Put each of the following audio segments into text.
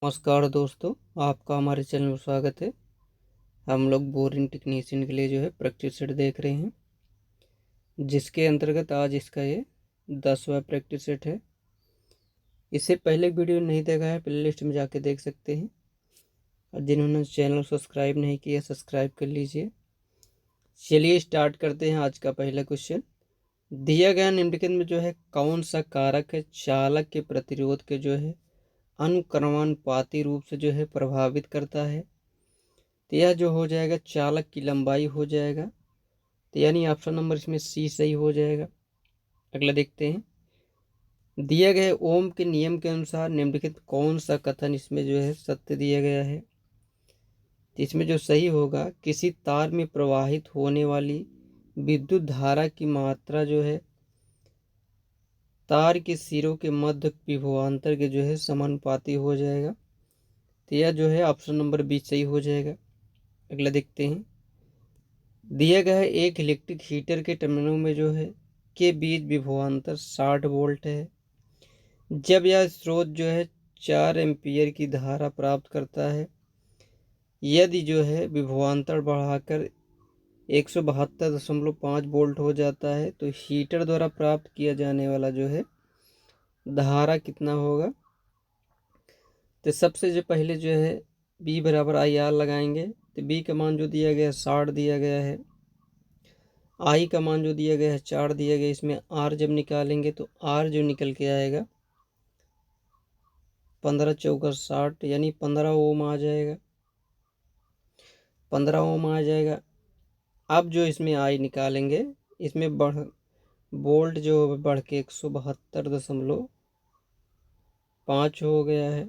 नमस्कार दोस्तों, आपका हमारे चैनल में स्वागत है। हम लोग बोरिंग टेक्नीशियन के लिए जो है प्रैक्टिस सेट देख रहे हैं, जिसके अंतर्गत आज इसका ये 10वां प्रैक्टिस सेट है। इससे पहले वीडियो नहीं देखा है, प्ले लिस्ट में जाके देख सकते हैं। और जिन्होंने चैनल सब्सक्राइब नहीं किया, सब्सक्राइब कर लीजिए। चलिए स्टार्ट करते हैं आज का पहला क्वेश्चन। दिया गया निम्नलिखित में जो है कौन सा कारक है चालक के प्रतिरोध के जो है अनुक्रमानुपाती रूप से जो है प्रभावित करता है। तो यह जो हो जाएगा चालक की लंबाई हो जाएगा। तो यानी ऑप्शन नंबर इसमें सी सही हो जाएगा। अगला देखते हैं, दिए गए ओम के नियम के अनुसार निम्नलिखित कौन सा कथन इसमें जो है सत्य दिया गया है। तो इसमें जो सही होगा, किसी तार में प्रवाहित होने वाली विद्युत धारा की मात्रा जो है तार के सिरों के मध्य विभवांतर के जो है समानुपाती हो जाएगा। तो यह जो है ऑप्शन नंबर बी सही हो जाएगा। अगला देखते हैं, दिया गया है एक इलेक्ट्रिक हीटर के टर्मिनलों में जो है के बीच विभवांतर 60 वोल्ट है। जब यह स्रोत जो है 4 एम्पीयर की धारा प्राप्त करता है, यदि जो है विभवांतर बढ़ाकर 172.5 वोल्ट हो जाता है, तो हीटर द्वारा प्राप्त किया जाने वाला जो है धारा कितना होगा। तो सबसे जो पहले जो है बी बराबर आई आर लगाएंगे। तो बी का मान जो दिया गया है 60 दिया गया है, आई का मान जो दिया गया है 4 दिया गया। इसमें आर जब निकालेंगे तो आर जो निकल के आएगा 15 चौका 60, यानी 15 ओम आ जाएगा। 15 ओम आ जाएगा। अब जो इसमें आई निकालेंगे, इसमें वोल्ट जो बढ़ के 172.5 हो गया है।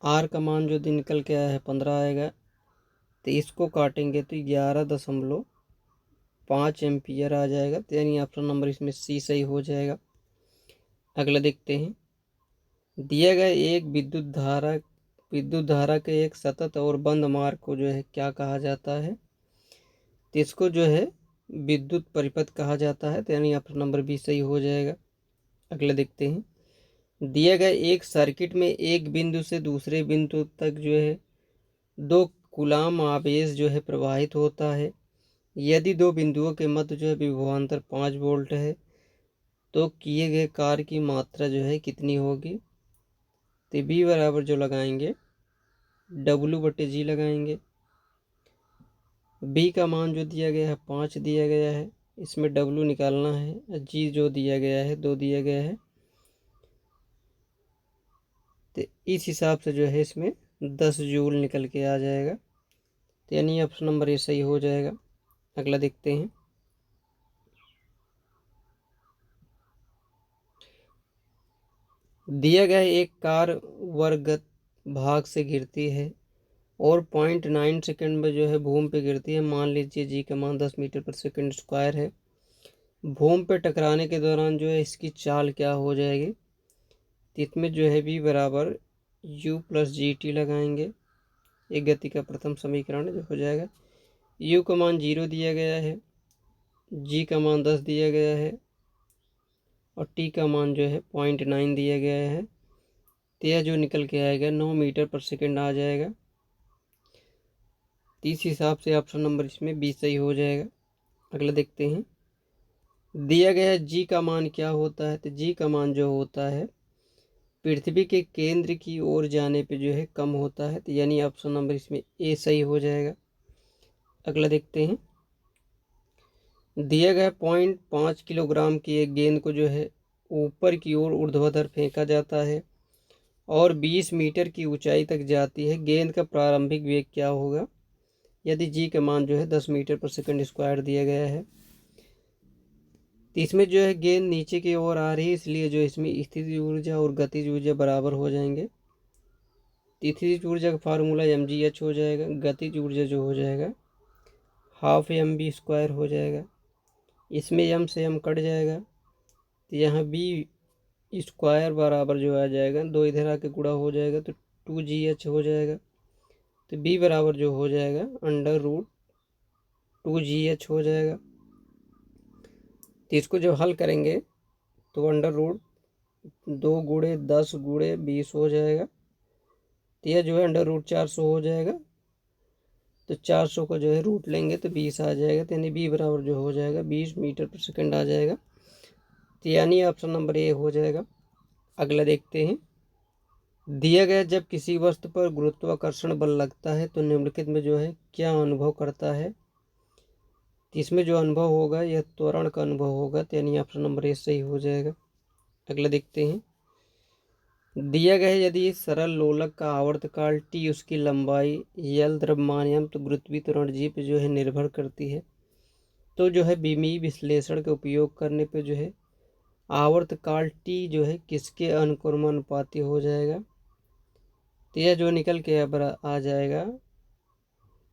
आर का मान जो निकल के आया है 15 आएगा। तो इसको काटेंगे तो 11.5 एम्पियर आ जाएगा। तो यानी ऑप्शन नंबर इसमें सी सही हो जाएगा। अगला देखते हैं, दिया गया एक विद्युत धारा के एक सतत और बंद मार्ग को जो है क्या कहा जाता है। तो इसको जो है विद्युत परिपथ कहा जाता है। तो यानी ऑप्शन नंबर बी सही हो जाएगा। अगला देखते हैं, दिया गया एक सर्किट में एक बिंदु से दूसरे बिंदु तक जो है 2 कूलाम आवेश जो है प्रवाहित होता है। यदि दो बिंदुओं के मध्य जो है विभवांतर 5 वोल्ट है, तो किए गए कार्य की मात्रा जो है कितनी होगी। तो बी बराबर जो लगाएंगे W/G लगाएंगे। बी का मान जो दिया गया है 5 दिया गया है, इसमें W निकालना है। जी जो दिया गया है 2 दिया गया है। तो इस हिसाब से जो है इसमें 10 जूल निकल के आ जाएगा। तो यानी ऑप्शन नंबर ये सही हो जाएगा। अगला देखते हैं, दिया गया एक कार वर्गत भाग से गिरती है और 0.9 सेकंड में जो है भूमि पे गिरती है। मान लीजिए जी का मान 10 मीटर पर सेकंड स्क्वायर है। भूमि पे टकराने के दौरान जो है इसकी चाल क्या हो जाएगी। तो इसमें जो है बी बराबर U+GT लगाएंगे। एक गति का प्रथम समीकरण जो हो जाएगा, U का मान 0 दिया गया है, G का मान 10 दिया गया है और T का मान जो है 0.9 दिया गया है। तो यह जो निकल के आएगा 9 मीटर पर सेकंड आ जाएगा। इस हिसाब से ऑप्शन नंबर इसमें बी सही हो जाएगा। अगला देखते हैं, दिया गया है जी का मान क्या होता है। तो जी का मान जो होता है पृथ्वी के केंद्र की ओर जाने पे जो है कम होता है। तो यानी ऑप्शन नंबर इसमें ए सही हो जाएगा। अगला देखते हैं, दिया गया 0.5 किलोग्राम की एक गेंद को जो है ऊपर की ओर ऊर्ध्वाधर फेंका जाता है और 20 मीटर की ऊंचाई तक जाती है। गेंद का प्रारंभिक वेग क्या होगा यदि जी का मान जो है 10 मीटर पर सेकंड स्क्वायर दिया गया है। तो इसमें जो है गेंद नीचे की ओर आ रही है, इसलिए जो इसमें स्थितिज ऊर्जा और गतिज ऊर्जा बराबर हो जाएंगे। स्थितिज ऊर्जा का फार्मूला mgh हो जाएगा। गतिज ऊर्जा जो हो जाएगा हाफ mv² हो जाएगा। इसमें m से m कट जाएगा, तो यहाँ b² बराबर जो आ जाएगा 2 इधर आके गुणा हो जाएगा तो 2gh हो जाएगा। तो b बराबर जो हो जाएगा √2gh हो जाएगा। तो इसको जब हल करेंगे तो √2 × 10 × 20 हो जाएगा। तो यह जो है √400 हो जाएगा। तो 400 को जो है रूट लेंगे तो 20 आ जाएगा, तो यानी बी बराबर जो हो जाएगा 20 मीटर पर सेकंड आ जाएगा। तो यानी ऑप्शन नंबर ए हो जाएगा। अगला देखते हैं, दिया गया जब किसी वस्तु पर गुरुत्वाकर्षण बल लगता है तो निम्नलिखित में जो है क्या अनुभव करता है। इसमें जो अनुभव होगा यह त्वरण का अनुभव होगा, तो यानी ऑप्शन नंबर ए सही हो जाएगा। अगला देखते हैं, दिया गया है यदि सरल लोलक का आवर्तकाल टी उसकी लंबाई यल द्रव्यमान तो गुरुत्वीय त्वरण जी पे जो है निर्भर करती है। तो जो है बीमी विश्लेषण के उपयोग करने पे जो है आवर्तकाल टी जो है किसके अनुक्रमानुपाती हो जाएगा। तो यह जो निकल के आ जाएगा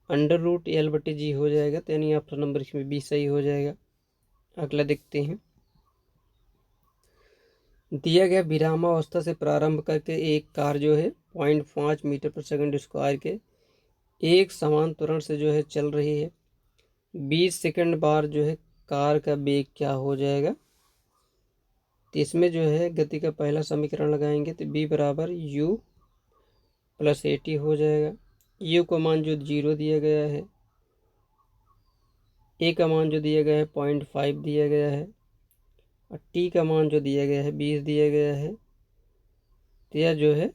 √L/G हो जाएगा, तो यानी ऑप्शन नंबर इसमें बी सही हो जाएगा। अगला देखते हैं, दिया गया विरामावस्था से प्रारंभ करके एक कार जो है 0.5 मीटर पर सेकंड स्क्वायर के एक समान त्वरण से जो है चल रही है। 20 सेकंड बार जो है कार का वेग क्या हो जाएगा। तो इसमें जो है गति का पहला समीकरण लगाएंगे तो b बराबर u + at हो जाएगा। u का मान जो 0 दिया गया है, a का मान जो दिया गया है 0.5 दिया गया है, और t का मान जो दिया गया है 20 दिया गया है। तो यह जो है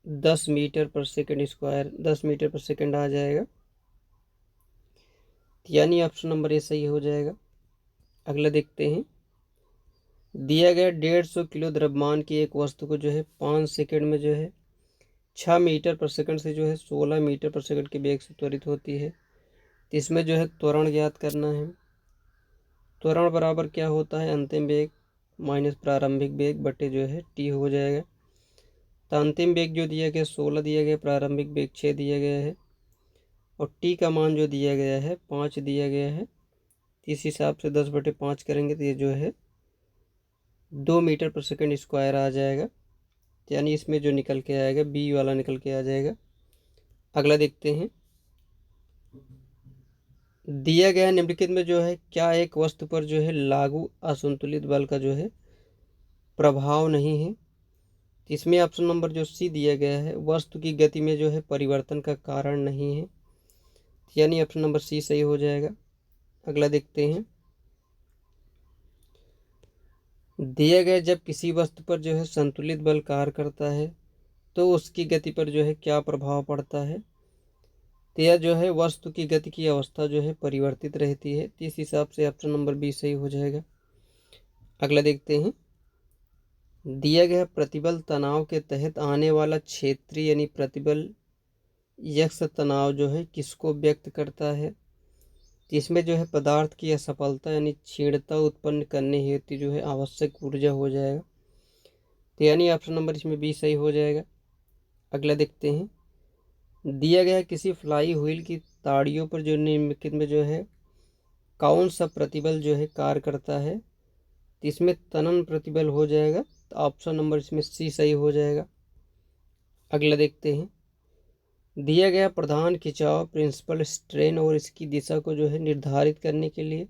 10 मीटर पर सेकंड स्क्वायर 10 मीटर पर सेकंड आ जाएगा, यानी ऑप्शन नंबर ए सही हो जाएगा। अगला देखते हैं, दिया गया 150 किलो द्रव्यमान की एक वस्तु को जो है 5 सेकंड में जो है 6 मीटर पर सेकंड से जो है 16 मीटर पर सेकंड के वेग से त्वरित होती है। तो इसमें जो है त्वरण ज्ञात करना है। त्वरण बराबर क्या होता है, अंतिम वेग माइनस प्रारंभिक वेग बटे जो है टी हो जाएगा। तो अंतिम वेग जो दिया गया 16 दिया गया, प्रारंभिक वेग 6 दिया गया है, और टी का मान जो दिया गया है 5 दिया गया है। इस हिसाब से 10/5 करेंगे तो ये जो है 2 मीटर पर सेकंड स्क्वायर आ जाएगा, यानी इसमें जो निकल के आएगा बी वाला निकल के आ जाएगा। अगला देखते हैं, दिया गया निम्नलिखित में जो है क्या एक वस्तु पर जो है लागू असंतुलित बल का जो है प्रभाव नहीं है। इसमें ऑप्शन नंबर जो सी दिया गया है वस्तु की गति में जो है परिवर्तन का कारण नहीं है, यानी ऑप्शन नंबर सी सही हो जाएगा। अगला देखते हैं, दिया गया जब किसी वस्तु पर जो है संतुलित बल कार्य करता है तो उसकी गति पर जो है क्या प्रभाव पड़ता है। तो यह जो है वस्तु की गति की अवस्था जो है परिवर्तित रहती है, इस हिसाब से ऑप्शन नंबर बी सही हो जाएगा। अगला देखते हैं, दिया गया प्रतिबल तनाव के तहत आने वाला क्षेत्रीय यानी प्रतिबल यक्ष तनाव जो है किसको व्यक्त करता है। इसमें जो है पदार्थ की असफलता यानी क्षीणता उत्पन्न करने हेतु जो है आवश्यक ऊर्जा हो जाएगा, तो यानी ऑप्शन नंबर इसमें बी सही हो जाएगा। अगला देखते हैं, दिया गया किसी फ्लाई व्हील की ताड़ियों पर जो निम्नलिखित में जो है कौन सा प्रतिबल जो है कार्य करता है। तो इसमें तनन प्रतिबल हो जाएगा, तो ऑप्शन नंबर इसमें सी सही हो जाएगा। अगला देखते हैं, दिया गया प्रधान खिंचाव प्रिंसिपल स्ट्रेन और इसकी दिशा को जो है निर्धारित करने के लिए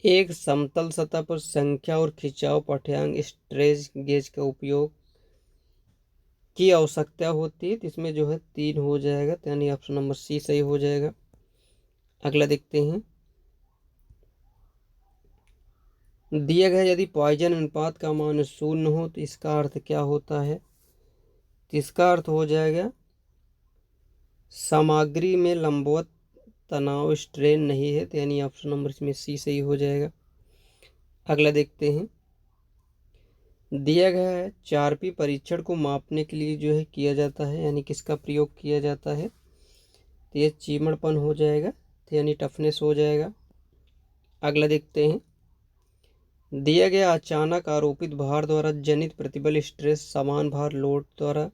एक समतल सतह पर संख्या और खिंचाव पाठ्यांक स्ट्रेस गेज का उपयोग की आवश्यकता होती है। इसमें जो है 3 हो जाएगा, तो यानी ऑप्शन नंबर सी सही हो जाएगा। अगला देखते हैं, दिया गया यदि पॉइजन अनुपात का मान 0 हो तो इसका अर्थ क्या होता है। तो इसका अर्थ हो जाएगा सामग्री में लंबवत तनाव स्ट्रेन नहीं है, तो यानी ऑप्शन नंबर इसमें सी सही हो जाएगा। अगला देखते हैं, दिया गया है 4p परीक्षण को मापने के लिए जो है किया जाता है, यानी किसका प्रयोग किया जाता है। तो ये चिमड़पन हो जाएगा, तो यानी टफनेस हो जाएगा। अगला देखते हैं, दिया गया अचानक आरोपित भार द्वारा जनित प्रतिबल स्ट्रेस समान भार लोड द्वारा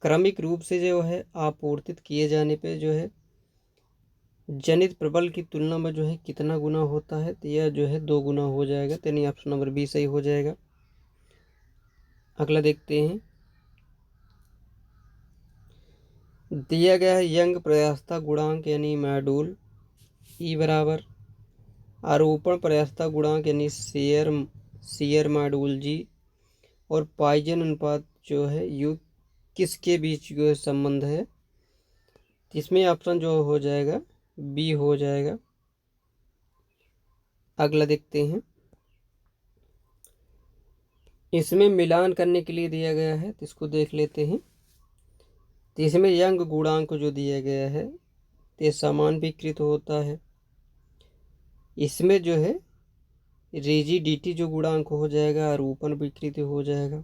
क्रमिक रूप से जो है आपूर्तित किए जाने पे जो है जनित प्रबल की तुलना में जो है कितना गुना होता है। तो यह जो है 2 गुना हो जाएगा, तो यानी ऑप्शन नंबर बी सही हो जाएगा। अगला देखते हैं, दिया गया है यंग प्रयास्ता गुणांक यानी मॉड्यूल ई बराबर आरोपण प्रयास्ता गुणांक यानी शेयर मॉड्यूल जी और पॉइजन अनुपात जो है यू किसके बीच जो है संबंध है? इसमें ऑप्शन जो हो जाएगा बी हो जाएगा। अगला देखते हैं, इसमें मिलान करने के लिए दिया गया है, तो इसको देख लेते हैं। तो इसमें यंग गुणांक जो दिया गया है ये समान विकृत होता है। इसमें जो है रिजिडिटी जो गुणांक हो जाएगा आरूपण विकृति हो जाएगा।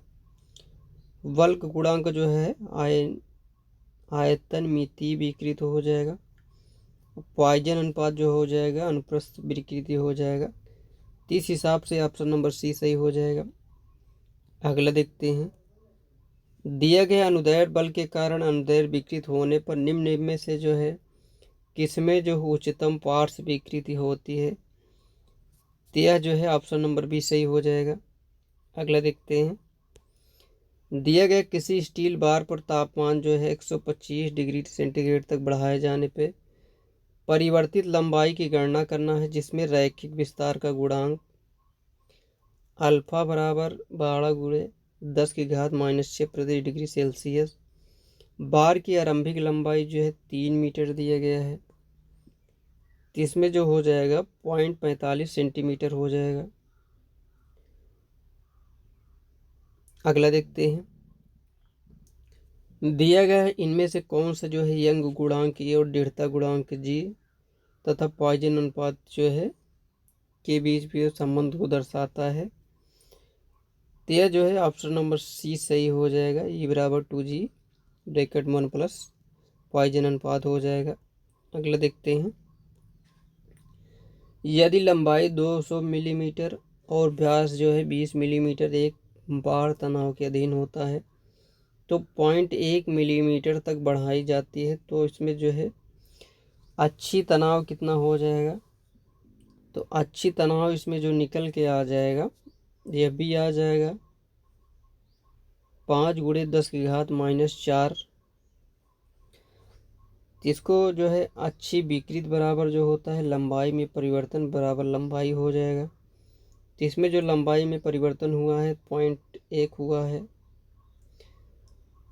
वल्क गुणांक जो है आयतन मिति विकृत हो जाएगा। पॉइजन अनुपात जो हो जाएगा अनुप्रस्थ विकृति हो जाएगा। तो इस हिसाब से ऑप्शन नंबर सी सही हो जाएगा। अगला देखते हैं, दिया गया अनुदैर्ध्य बल के कारण अनुदैर्ध्य विकृत होने पर निम्न में से जो है किसमें जो उच्चतम पार्श्व विकृति होती है? तो यह जो है ऑप्शन नंबर बी सही हो जाएगा। अगला देखते हैं, दिया गया किसी स्टील बार पर तापमान जो है 125 डिग्री सेंटीग्रेड तक बढ़ाए जाने पे परिवर्तित लंबाई की गणना करना है, जिसमें रैखिक विस्तार का गुणांक अल्फा बराबर 12×10⁻⁻6 प्रति डिग्री सेल्सियस। बार की आरंभिक लंबाई जो है 3 मीटर दिया गया है, इसमें जो हो जाएगा 0.45 सेंटीमीटर हो जाएगा। अगला देखते हैं, दिया गया है इनमें से कौन सा जो है यंग गुणांक ए और दृढ़ता गुणांक जी तथा पॉइजन अनुपात जो है के बीच भी संबंध को दर्शाता है? तो यह जो है ऑप्शन नंबर सी सही हो जाएगा। ई बराबर 2G ब्रैकेट 1 प्लस पॉइजन अनुपात हो जाएगा। अगला देखते हैं, यदि लंबाई 200 मिलीमीटर और व्यास जो है 20 मिलीमीटर एक बार तनाव के अधीन होता है तो 0.1 मिलीमीटर तक बढ़ाई जाती है, तो इसमें जो है अच्छी तनाव कितना हो जाएगा? तो अच्छी तनाव इसमें जो निकल के आ जाएगा यह भी आ जाएगा 5×10⁻⁴। इसको जो है अच्छी विकृत बराबर जो होता है लंबाई में परिवर्तन बराबर लंबाई हो जाएगा। तो इसमें जो लंबाई में परिवर्तन हुआ है 0.1 हुआ है।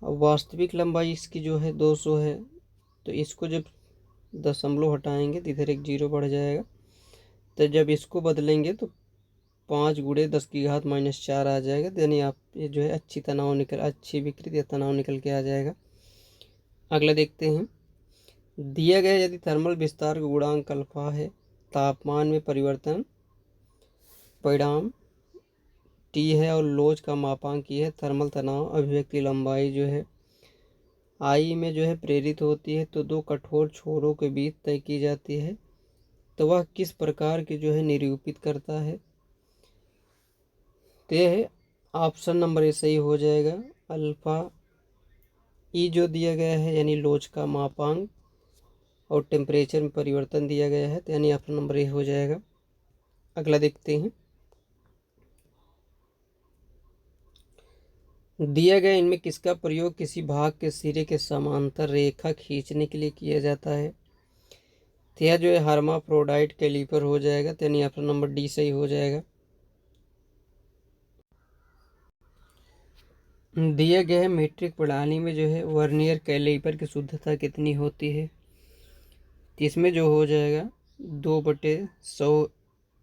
अब वास्तविक लंबाई इसकी जो है 200 है, तो इसको जब दशमलव हटाएंगे तो इधर एक जीरो बढ़ जाएगा। तो जब इसको बदलेंगे तो 5×10⁻⁴ आ जाएगा। यानी आप ये जो है अच्छी विकृत या तनाव निकल के आ जाएगा। अगला देखते हैं, दिया गया यदि थर्मल विस्तार का गुणांक अल्फा है, तापमान में परिवर्तन परिणाम टी है और लोच का मापांक ये है, थर्मल तनाव अभिव्यक्ति लंबाई जो है आई में जो है प्रेरित होती है, तो दो कठोर छोरों के बीच तय की जाती है, तो वह किस प्रकार की जो है निरूपित करता है? तो यह है ऑप्शन नंबर ए सही हो जाएगा। अल्फा ई जो दिया गया है यानी लोच का मापांक और टेम्परेचर में परिवर्तन दिया गया है, तो यानी ऑप्शन नंबर ए हो जाएगा। अगला देखते हैं, दिया गया इनमें किसका प्रयोग किसी भाग के सिरे के समांतर रेखा खींचने के लिए किया जाता है? तो यह जो है हर्माफ्रोडाइट कैलीपर हो जाएगा, तो यानी ऑप्शन नंबर डी सही हो जाएगा। दिया गया है मीट्रिक प्रणाली में जो है वर्नियर कैलीपर की शुद्धता कितनी होती है? तो इसमें जो हो जाएगा 2/100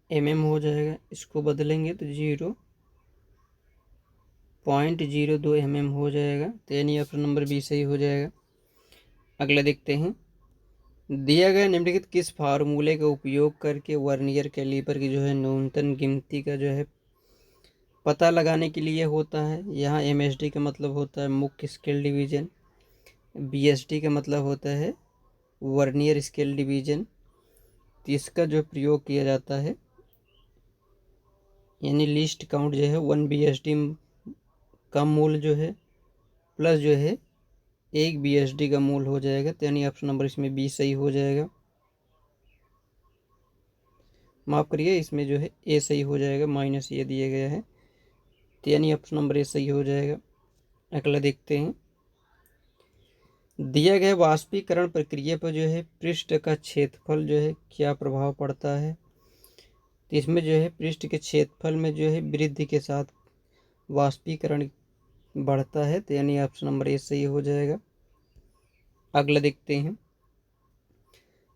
mm हो जाएगा। इसको बदलेंगे तो 0.02 mm हो जाएगा, तो यानी ऑप्शन नंबर बी सही हो जाएगा। अगला देखते हैं, दिया गया निम्नलिखित किस फार्मूले का उपयोग करके वर्नियर कैलीपर की जो है न्यूनतम गिनती का जो है पता लगाने के लिए होता है? यहाँ MSD का मतलब होता है मुख्य स्केल डिवीजन, BSD का मतलब होता है वर्नियर स्केल डिवीजन। तो इसका जो प्रयोग किया जाता है यानी लीस्ट काउंट जो है 1 BSD का मूल जो है प्लस जो है 1 BSD का मूल हो जाएगा, तो यानी ऑप्शन नंबर इसमें बी सही हो जाएगा। माफ़ करिए, इसमें जो है ए सही हो जाएगा, माइनस ये दिया गया है, तो यानी ऑप्शन नंबर ए सही हो जाएगा। अगला देखते हैं, दिया गया वाष्पीकरण प्रक्रिया पर जो है पृष्ठ का क्षेत्रफल जो है क्या प्रभाव पड़ता है? तो इसमें जो है पृष्ठ के क्षेत्रफल में जो है वृद्धि के साथ वाष्पीकरण बढ़ता है, तो यानी ऑप्शन नंबर ए सही हो जाएगा। अगला देखते हैं,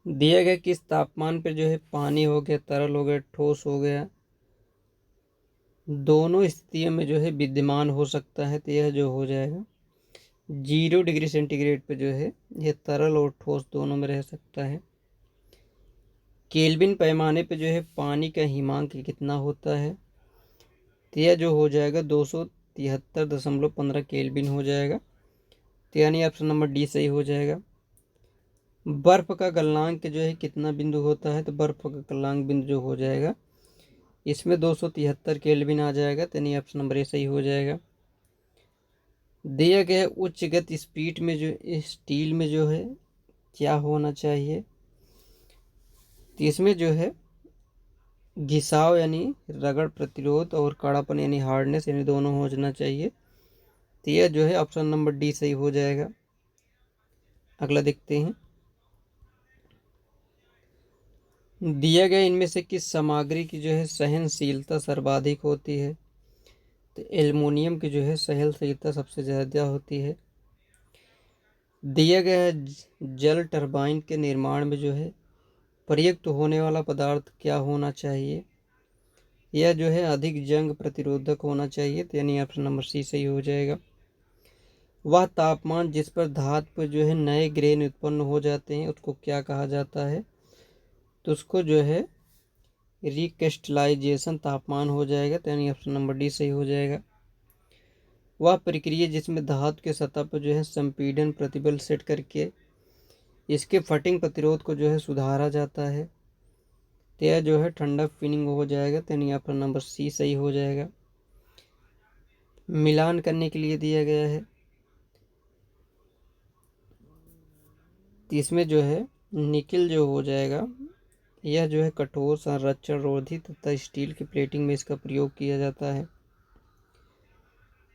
दिया गया किस तापमान पर जो है पानी हो गया, तरल हो गया, ठोस हो गया, दोनों स्थितियों में जो है विद्यमान हो सकता है, तो यह जो हो जाएगा 0 डिग्री सेंटीग्रेड पे जो है यह तरल और ठोस दोनों में रह सकता है। केल्विन पैमाने पे जो है पानी का हिमांक कितना होता है, तो यह जो हो जाएगा 273.15 केल्विन हो जाएगा, तो यानी ऑप्शन नंबर डी सही हो जाएगा। बर्फ का गलनांक जो है कितना बिंदु होता है, तो बर्फ का गलनांक बिंदु जो हो जाएगा इसमें 273 केल्विन आ जाएगा, तो यानी ऑप्शन नंबर ए सही हो जाएगा। दिया गया उच्च गति स्पीड में जो स्टील में जो है क्या होना चाहिए, तो इसमें जो है घिसाव यानी रगड़ प्रतिरोध और कड़ापन यानी हार्डनेस यानी दोनों होना चाहिए, तो यह जो है ऑप्शन नंबर डी सही हो जाएगा। अगला देखते हैं, दिया गया इनमें से किस सामग्री की जो है सहनशीलता सर्वाधिक होती है, तो एल्युमिनियम की जो है सहनशीलता सबसे ज़्यादा होती है। दिया गया जल टरबाइन के निर्माण में जो है प्रयुक्त होने वाला पदार्थ क्या होना चाहिए, यह जो है अधिक जंग प्रतिरोधक होना चाहिए, तो यानी ऑप्शन नंबर सी सही हो जाएगा। वह तापमान जिस पर धातु पर जो है नए ग्रेन उत्पन्न हो जाते हैं उसको क्या कहा जाता है, तो उसको जो है रिक्रिस्टलाइजेशन तापमान हो जाएगा, तो यानी ऑप्शन नंबर डी सही हो जाएगा। वह प्रक्रिया जिसमें धातु के सतह पर जो है संपीड़न प्रतिबल सेट करके इसके फटिंग प्रतिरोध को जो है सुधारा जाता है, तो यह जो है ठंडा फिनिंग हो जाएगा, तो यानी ऑप्शन नंबर सी सही हो जाएगा। मिलान करने के लिए दिया गया है, तो इसमें जो है निकिल जो हो जाएगा यह जो है कठोर संरक्षण रोधी तथा स्टील की प्लेटिंग में इसका प्रयोग किया जाता है।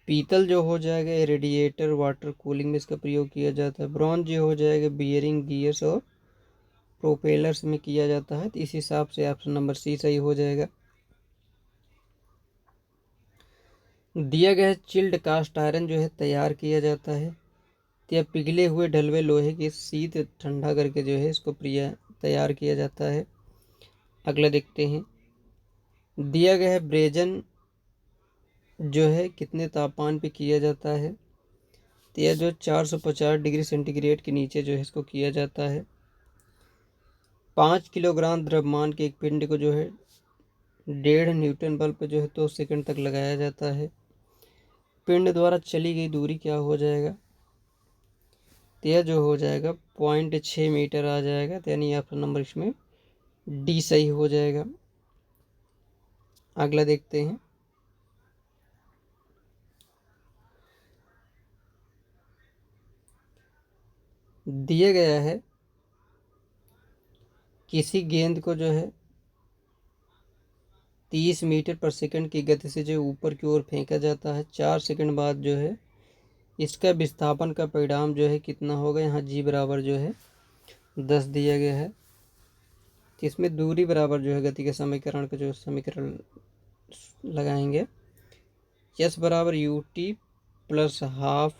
पीतल जो हो जाएगा रेडिएटर वाटर कूलिंग में इसका प्रयोग किया जाता है। ब्रॉन्ज जो हो जाएगा बियरिंग गियर्स और प्रोपेलर्स में किया जाता है, तो इस हिसाब से ऑप्शन नंबर सी सही हो जाएगा। दिया गया चिल्ड कास्ट आयरन जो है तैयार किया जाता है, तो यह पिघले हुए ढलवे लोहे की शीत ठंडा करके जो है इसको तैयार किया जाता है। अगला देखते हैं, दिया गया है ब्रेजन जो है कितने तापमान पे किया जाता है, तो यह जो 450 डिग्री सेंटीग्रेड के नीचे जो है इसको किया जाता है। 5 किलोग्राम द्रव्यमान के एक पिंड को जो है 1.5 न्यूटन बल पर जो है 2 सेकंड तक लगाया जाता है। पिंड द्वारा चली गई दूरी क्या हो जाएगा, तो यह जो हो जाएगा 0.6 मीटर आ जाएगा, तो यानी ऑप्शन नंबर इसमें डी सही हो जाएगा। अगला देखते हैं, दिया गया है किसी गेंद को जो है 30 मीटर पर सेकंड की गति से जो ऊपर की ओर फेंका जाता है, 4 सेकंड बाद जो है इसका विस्थापन का परिणाम जो है कितना होगा, यहाँ जी बराबर जो है 10 दिया गया है। तो इसमें दूरी बराबर जो है गति के समीकरण का जो समीकरण लगाएंगे, एस बराबर U T plus half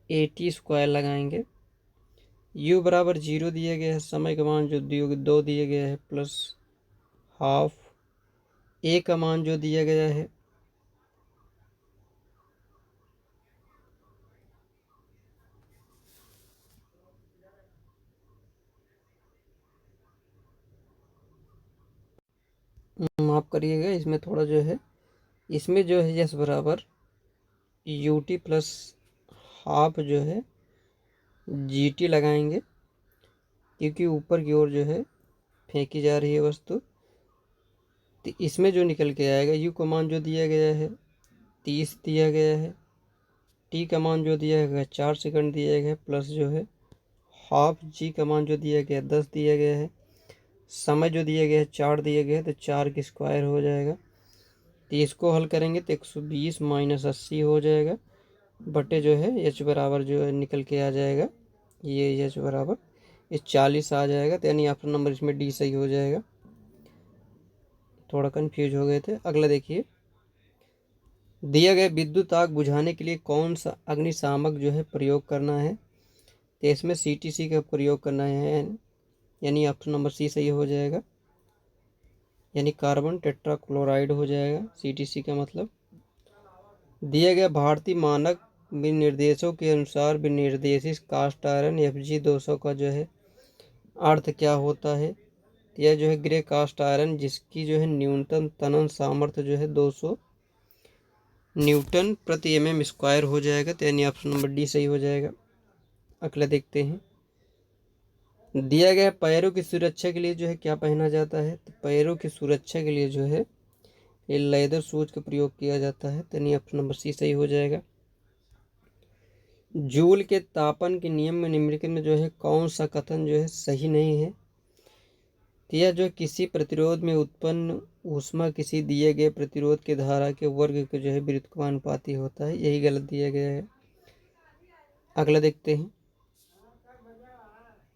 A T square लगाएंगे। u बराबर 0 दिया गया है, समय का मान जो 2 दिया गया है, प्लस हाफ ए का मान जो दिया गया है माफ करिएगा, इसमें थोड़ा जो है इसमें जो है यस बराबर यू टी प्लस हाफ जो है जी टी लगाएंगे, क्योंकि ऊपर की ओर जो है फेंकी जा रही है वस्तु। तो इसमें जो निकल के आएगा यू का मान जो दिया गया है 30 दिया गया है, टी का मान जो दिया गया 4 सेकंड दिया गया है, प्लस जो है हाफ जी का मान जो दिया गया 10 दिया गया है, समय जो दिया गया है 4 दिया गया है, तो 4 की स्क्वायर हो जाएगा। तो इसको हल करेंगे तो 120 माइनस 80 हो जाएगा, बटे जो है एच बराबर जो है निकल के आ जाएगा, ये एच बराबर ये 40 आ जाएगा, तो यानी ऑप्शन नंबर इसमें डी सही हो जाएगा। थोड़ा कन्फ्यूज हो गए थे। अगला देखिए, दिया गया विद्युत आग बुझाने के लिए कौन सा अग्निशामक जो है प्रयोग करना है, तो इसमें CTC का प्रयोग करना है, यानी ऑप्शन नंबर सी सही हो जाएगा, यानी कार्बन टेट्राक्लोराइड हो जाएगा CTC का मतलब। दिया गया भारतीय मानक विनिर्देशों के अनुसार विनिर्देशित कास्ट आयरन FG200 का जो है अर्थ क्या होता है, यह जो है ग्रे कास्ट आयरन जिसकी जो है न्यूनतम तनन सामर्थ्य जो है 200 न्यूटन प्रति mm² हो जाएगा, तो यानी ऑप्शन नंबर डी सही हो जाएगा। अगला देखते हैं। दिया गया पैरों की सुरक्षा के लिए जो है क्या पहना जाता है, तो पैरों की सुरक्षा के लिए जो है ये लेदर शूज का प्रयोग किया जाता है, तो यानी ऑप्शन नंबर सी सही हो जाएगा। जूल के तापन के नियम में निम्नलिखित में जो है कौन सा कथन जो है सही नहीं है, तो यह जो किसी प्रतिरोध में उत्पन्न ऊष्मा किसी दिए गए प्रतिरोध के धारा के वर्ग के जो है व्युत्क्रमानुपाती होता है, यही गलत दिया गया है। अगला देखते हैं।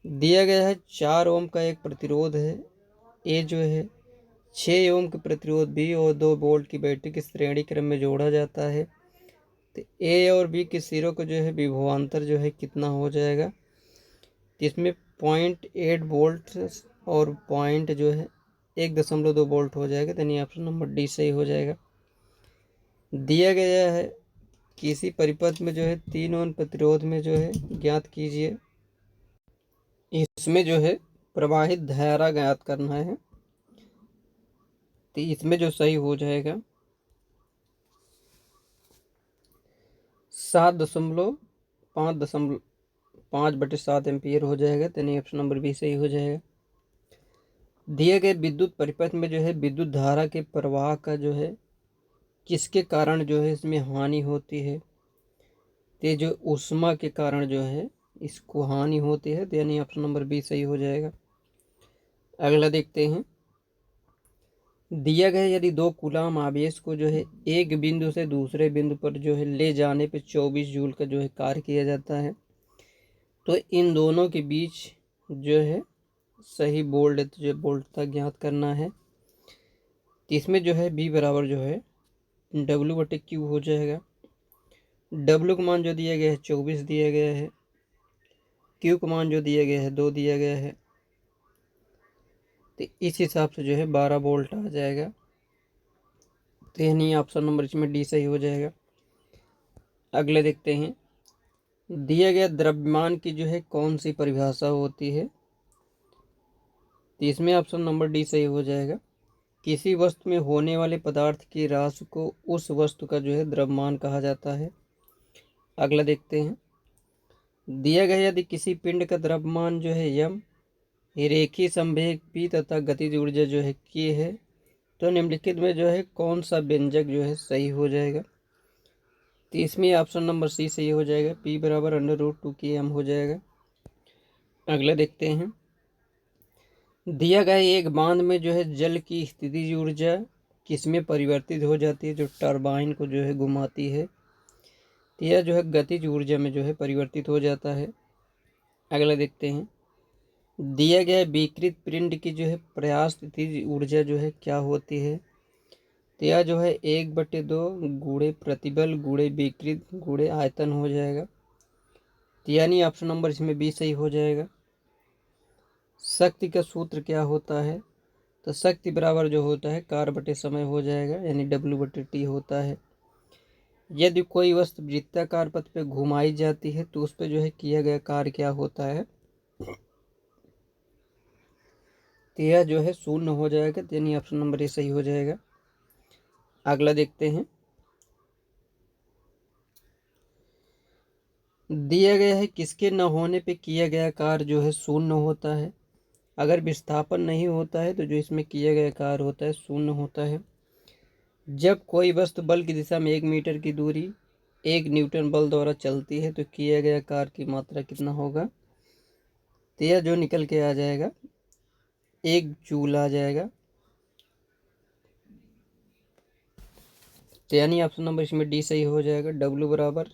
दिया गया है 4 ओम का एक प्रतिरोध है, ए जो है 6 ओम के प्रतिरोध बी और 2 वोल्ट की बैटरी के श्रेणी क्रम में जोड़ा जाता है, तो ए और बी के सिरों को जो है विभवांतर जो है कितना हो जाएगा, तो इसमें 0.8 वोल्ट और पॉइंट जो है 1.2 वोल्ट हो जाएगा, यानी ऑप्शन नंबर डी सही हो जाएगा। दिया गया है किसी परिपथ में जो है 3 ओम प्रतिरोध में जो है ज्ञात कीजिए, इसमें जो है प्रवाहित धारा ज्ञात करना है, तो इसमें जो सही हो जाएगा 7.5/7 एम्पियर हो जाएगा, तो यानी ऑप्शन नंबर बी सही हो जाएगा। दिए गए विद्युत परिपथ में जो है विद्युत धारा के प्रवाह का जो है किसके कारण जो है इसमें हानि होती है, तो जो ऊष्मा के कारण जो है इसको हानि होती है, तो यानी ऑप्शन नंबर बी सही हो जाएगा। अगला देखते हैं। दिया गया यदि 2 कूलाम आवेश को जो है एक बिंदु से दूसरे बिंदु पर जो है ले जाने पे 24 जूल का जो है कार्य किया जाता है, तो इन दोनों के बीच जो है सही बोल्टता ज्ञात करना है, तो इसमें जो है बी बराबर जो है W/Q हो जाएगा। W का मान जो दिया गया है 24 दिया गया है, Q का मान जो दिया गया है 2 दिया गया है, तो इस हिसाब से जो है 12 वोल्ट आ जाएगा, तो यानी ऑप्शन नंबर इसमें डी सही हो जाएगा। अगले देखते हैं। दिया गया द्रव्यमान की जो है कौन सी परिभाषा होती है, तो इसमें ऑप्शन नंबर डी सही हो जाएगा। किसी वस्तु में होने वाले पदार्थ की राशि को उस वस्तु का जो है द्रव्यमान कहा जाता है। अगला देखते हैं। दिया गया यदि किसी पिंड का द्रव्यमान जो है यम, रेखीय संवेग पी तथा गतिज ऊर्जा जो है के है, तो निम्नलिखित में जो है कौन सा व्यंजक जो है सही हो जाएगा, तो इसमें ऑप्शन नंबर सी सही हो जाएगा, P बराबर √2km हो जाएगा। अगला देखते हैं। दिया गया एक बांध में जो है जल की स्थितिज ऊर्जा किसमें परिवर्तित हो जाती है, जो टरबाइन को जो है घुमाती है, तो यह जो है गतिज ऊर्जा में जो है परिवर्तित हो जाता है। अगला देखते हैं। दिया गया विकृत पिंड की जो है प्रयास स्थितिज ऊर्जा जो है क्या होती है, तो यह जो है 1/2 गुणे प्रतिबल गुणे विकृत गुणे आयतन हो जाएगा, तो यानी ऑप्शन नंबर इसमें बी सही हो जाएगा। शक्ति का सूत्र क्या होता है, तो शक्ति बराबर जो होता है कार्य/समय हो जाएगा, यानी W/T होता है। यदि कोई वस्तु वृत्ताकार पथ पे घुमाई जाती है तो उस पर जो है किया गया कार्य क्या होता है, तो यह जो है 0 हो जाएगा, यानी ऑप्शन नंबर ए सही हो जाएगा। अगला देखते हैं। दिया गया है किसके न होने पे किया गया कार्य जो है 0 होता है। अगर विस्थापन नहीं होता है तो जो इसमें किया गया कार्य होता है 0 होता है। जब कोई वस्तु बल की दिशा में 1 मीटर की दूरी 1 न्यूटन बल द्वारा चलती है तो किया गया कार्य की मात्रा कितना होगा, तो यह जो निकल के आ जाएगा 1 जूल आ जाएगा, तो यानी ऑप्शन नंबर इसमें डी सही हो जाएगा। W बराबर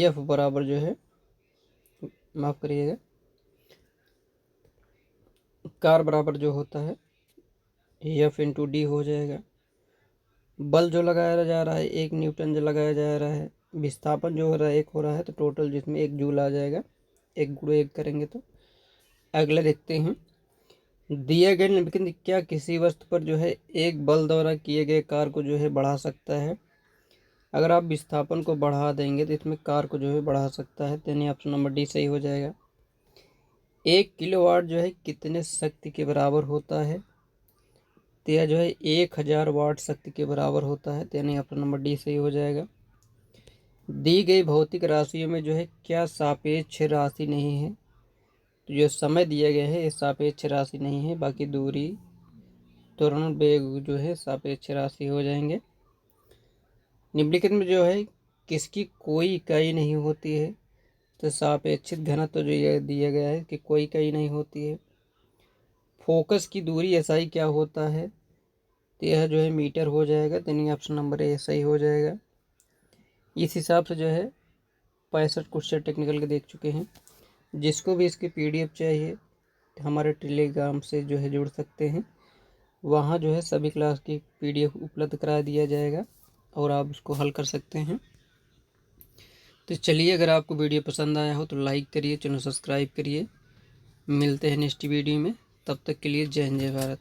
F बराबर जो है, माफ करिएगा, कार बराबर जो होता है F × D हो जाएगा। बल जो लगाया जा रहा है 1 न्यूटन जो लगाया जा रहा है, विस्थापन जो हो रहा है 1 हो रहा है, तो टोटल जिसमें 1 जूल आ जाएगा। 1 गुणा 1 करेंगे तो। अगला देखते हैं, दिए गए निम्नलिखित क्या किसी वस्तु पर जो है एक बल द्वारा किए गए कार्य को जो है बढ़ा सकता है। अगर आप विस्थापन को बढ़ा देंगे तो इसमें कार्य को जो है बढ़ा सकता है, तो यानी ऑप्शन नंबर डी सही हो जाएगा। 1 किलोवाट जो है कितने शक्ति के बराबर होता है, तो यह जो है 1000 वाट शक्ति के बराबर होता है, तो यानी ऑप्शन नंबर डी सही हो जाएगा। दी गई भौतिक राशियों में जो है क्या सापेक्ष राशि नहीं है, तो जो समय दिया गया है ये सापेक्ष राशि नहीं है, बाकी दूरी, त्वरण, वेग जो है सापेक्ष राशि हो जाएंगे। निम्नलिखित में जो है किसकी कोई इकाई नहीं होती है, तो सापेक्षिक घनत्व तो जो ये दिया गया है कि कोई इकाई नहीं होती है। फोकस की दूरी एसआई क्या होता है, तो यह जो है मीटर हो जाएगा, तो यानी ऑप्शन नंबर ए सही हो जाएगा। इस हिसाब से जो है 65 क्वेश्चन टेक्निकल के देख चुके हैं। जिसको भी इसकी पीडीएफ चाहिए हमारे टेलीग्राम से जो है जुड़ सकते हैं, वहाँ जो है सभी क्लास की पीडीएफ उपलब्ध करा दिया जाएगा और आप उसको हल कर सकते हैं। तो चलिए, अगर आपको वीडियो पसंद आया हो तो लाइक करिए, चैनल सब्सक्राइब करिए। मिलते हैं नेक्स्ट वीडियो में, तब तक के लिए जय हिंद जय भारत।